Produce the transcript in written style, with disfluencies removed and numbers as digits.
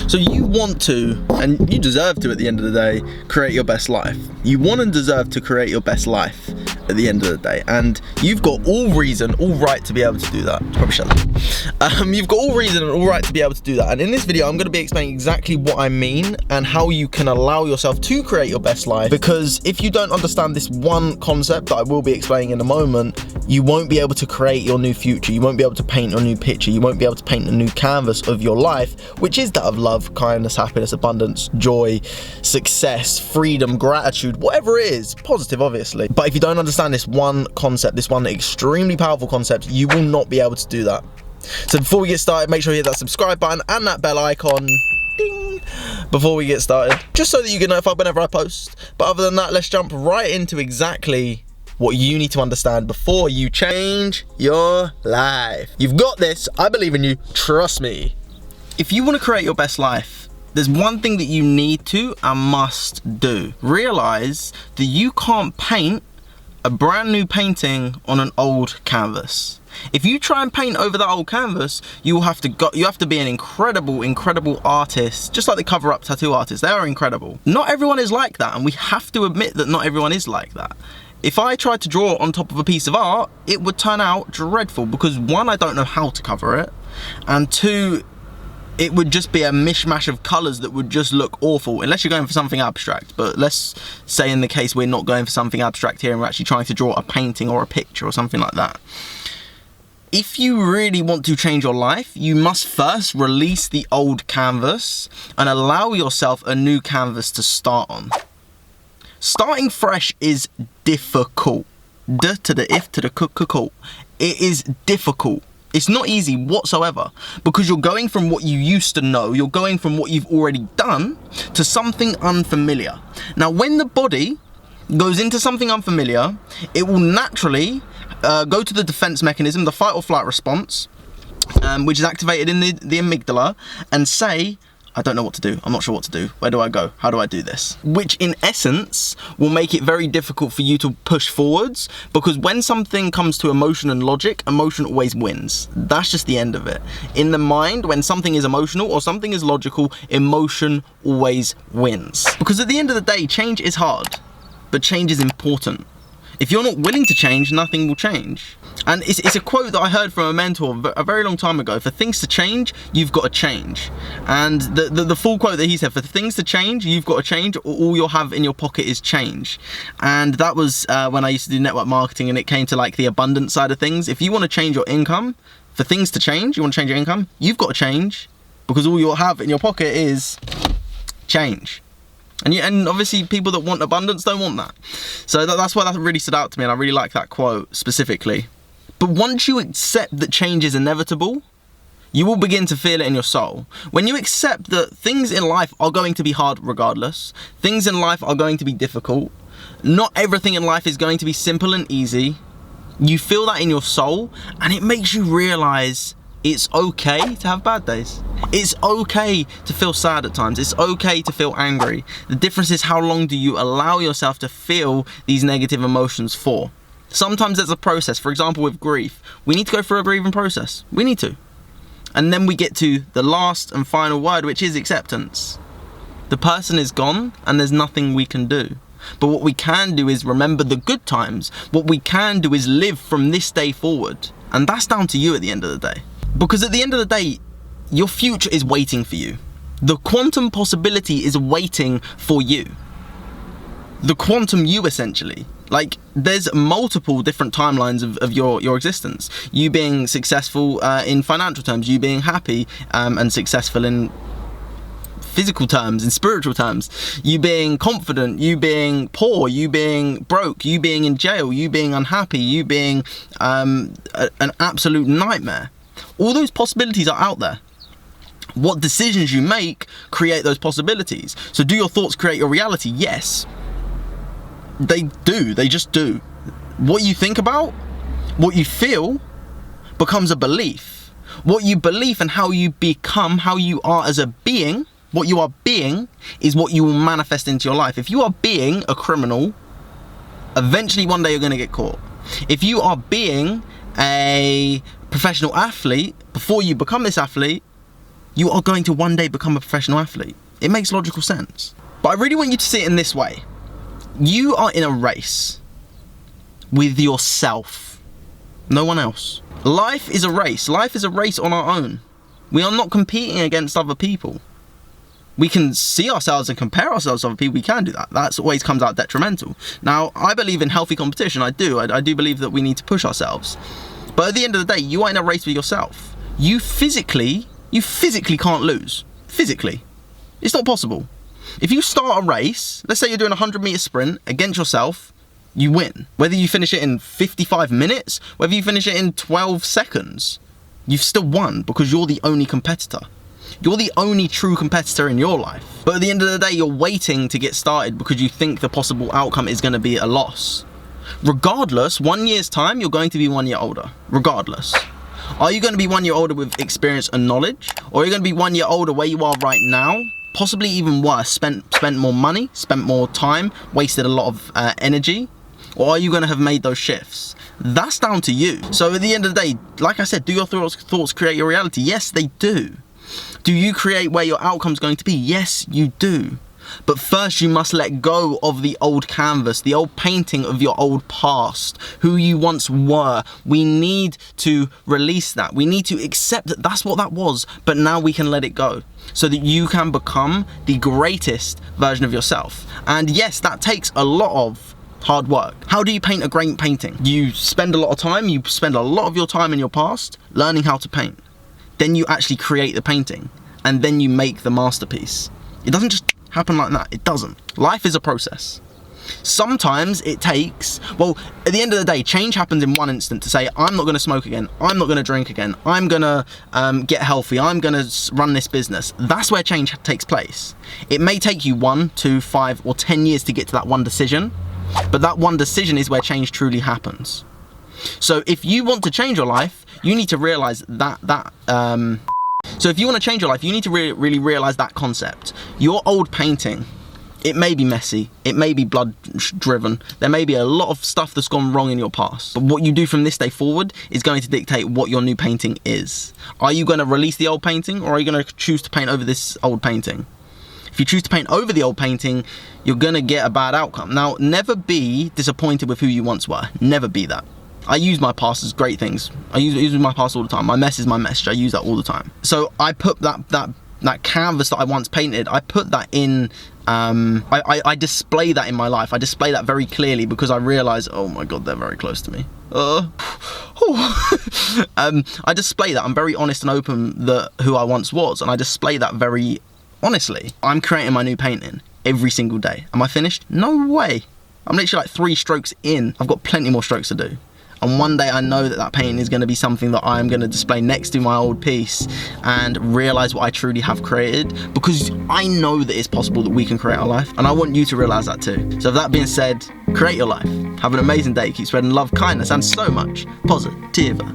So you want to, and you deserve to at the end of the day, create your best life. You want and deserve to create your best life at the end of the day. And you've got all reason, all right to be able to do that. Probably shut up. You've got all reason and all right to be able to do that. And in this video, I'm going to be explaining exactly what I mean and how you can allow yourself to create your best life. Because if you don't understand this one concept that I will be explaining in a moment, you won't be able to create your new future. You won't be able to paint your new picture. You won't be able to paint a new canvas of your life, which is that of love, kindness, happiness, abundance, joy, success, freedom, gratitude, whatever it is, positive obviously. But if you don't understand this one concept, this one extremely powerful concept, you will not be able to do that. So before we get started, make sure you hit that subscribe button and that bell icon, ding, before we get started, just so that you get notified whenever I post. But other than that, let's jump right into exactly what you need to understand before you change your life. You've got this. I believe in you. Trust me. If you want to create your best life, there's one thing that you need to and must do. Realize that you can't paint a brand new painting on an old canvas. If you try and paint over that old canvas, you have to be an incredible artist, just like the cover-up tattoo artists. They are incredible. Not everyone is like that, and we have to admit that not everyone is like that. If I tried to draw on top of a piece of art, it would turn out dreadful because one, I don't know how to cover it, and two, it would just be a mishmash of colors that would just look awful, unless you're going for something abstract. But let's say in the case we're not going for something abstract here and we're actually trying to draw a painting or a picture or something like that. If you really want to change your life, you must first release the old canvas and allow yourself a new canvas to start on. Starting fresh is difficult. D to the if to the cool. It is difficult. It's not easy whatsoever because you're going from what you used to know, you're going from what you've already done to something unfamiliar. Now, when the body goes into something unfamiliar, it will naturally go to the defense mechanism, the fight or flight response, which is activated in the amygdala, and say, I don't know what to do. I'm not sure what to do. Where do I go? How do I do this? Which in essence will make it very difficult for you to push forwards, because when something comes to emotion and logic, emotion always wins. That's just the end of it. In the mind, when something is emotional or something is logical, emotion always wins. Because at the end of the day, change is hard, but change is important. If you're not willing to change, nothing will change. And it's a quote that I heard from a mentor a very long time ago. For things to change, you've got to change. And the full quote that he said, for things to change, you've got to change, or all you'll have in your pocket is change. And that was when I used to do network marketing, and it came to like the abundance side of things. If you want to change your income, for things to change, you want to change your income, you've got to change, because all you'll have in your pocket is change. And obviously people that want abundance don't want that. So that's why that really stood out to me, and I really like that quote specifically. But once you accept that change is inevitable, you will begin to feel it in your soul. When you accept that things in life are going to be hard regardless, things in life are going to be difficult, not everything in life is going to be simple and easy, you feel that in your soul, and it makes you realize it's okay to have bad days. It's okay to feel sad at times. It's okay to feel angry. The difference is how long do you allow yourself to feel these negative emotions for. Sometimes there's a process. For example, with grief, we need to go through a grieving process. We need to. And then we get to the last and final word, which is acceptance. The person is gone and there's nothing we can do. But what we can do is remember the good times. What we can do is live from this day forward. And that's down to you at the end of the day. Because at the end of the day, your future is waiting for you. The quantum possibility is waiting for you. The quantum you, essentially. Like, there's multiple different timelines of your existence. You being successful in financial terms, you being happy and successful in physical terms, in spiritual terms, you being confident, you being poor, you being broke, you being in jail, you being unhappy, you being an absolute nightmare. All those possibilities are out there. What decisions you make create those possibilities. So do your thoughts create your reality? Yes. They do. They just do. What you think about, what you feel, becomes a belief. What you believe and how you become, how you are as a being, what you are being is what you will manifest into your life. If you are being a criminal, eventually one day you're going to get caught. If you are being a professional athlete, before you become this athlete, You are going to one day become a professional athlete. It makes logical sense. But I really want you to see it in this way. You are in a race with yourself, no one else. Life is a race. Life is a race on our own. We are not competing against other people. We can see ourselves and compare ourselves to other people. We can do that. That always comes out detrimental. Now, I believe in healthy competition. I do believe that we need to push ourselves. But at the end of the day, you are in a race with yourself. You physically can't lose. Physically. It's not possible. If you start a race, let's say you're doing a 100-meter sprint against yourself, you win. Whether you finish it in 55 minutes, whether you finish it in 12 seconds, you've still won because you're the only competitor. You're the only true competitor in your life. But at the end of the day, you're waiting to get started because you think the possible outcome is going to be a loss. Regardless, 1 year's time, you're going to be 1 year older. Regardless. Are you going to be 1 year older with experience and knowledge? Or are you going to be 1 year older where you are right now? Possibly even worse, spent more money, spent more time, wasted a lot of energy? Or are you going to have made those shifts? That's down to you. So at the end of the day, like I said, do your thoughts create your reality? Yes, they do. Do you create where your outcome's going to be? Yes, you do. But first you must let go of the old canvas, the old painting of your old past, who you once were. We need to release that. We need to accept that that's what that was, but now we can let it go so that you can become the greatest version of yourself. And yes, that takes a lot of hard work. How do you paint a great painting? You spend a lot of time, you spend a lot of your time in your past learning how to paint. Then you actually create the painting and then you make the masterpiece. It doesn't just happen like that. It doesn't. Life is a process. Sometimes it takes, well, at the end of the day, change happens in one instant to say, I'm not going to smoke again. I'm not going to drink again. I'm going to get healthy. I'm going to run this business. That's where change takes place. It may take you 1, 2, 5, or 10 years to get to that one decision, but that one decision is where change truly happens. So if you want to change your life, you need to realize So if you want to change your life, you need to really realize that concept. Your old painting, it may be messy, it may be blood driven, there may be a lot of stuff that's gone wrong in your past. But what you do from this day forward is going to dictate what your new painting is. Are you going to release the old painting, or are you going to choose to paint over this old painting? If you choose to paint over the old painting, you're going to get a bad outcome. Now, never be disappointed with who you once were. Never be that. I use my past as great things. I use my past all the time. My mess is my message. I use that all the time. So I put that canvas that I once painted, I put that in, I display that in my life. I display that very clearly because I realize, oh my God, they're very close to me. I display that. I'm very honest and open who I once was, and I display that very honestly. I'm creating my new painting every single day. Am I finished? No way. I'm literally like 3 strokes in. I've got plenty more strokes to do. And one day I know that painting is going to be something that I'm going to display next to my old piece and realize what I truly have created, because I know that it's possible that we can create our life, and I want you to realize that too. So with that being said, create your life. Have an amazing day. Keep spreading love, kindness, and so much positivity.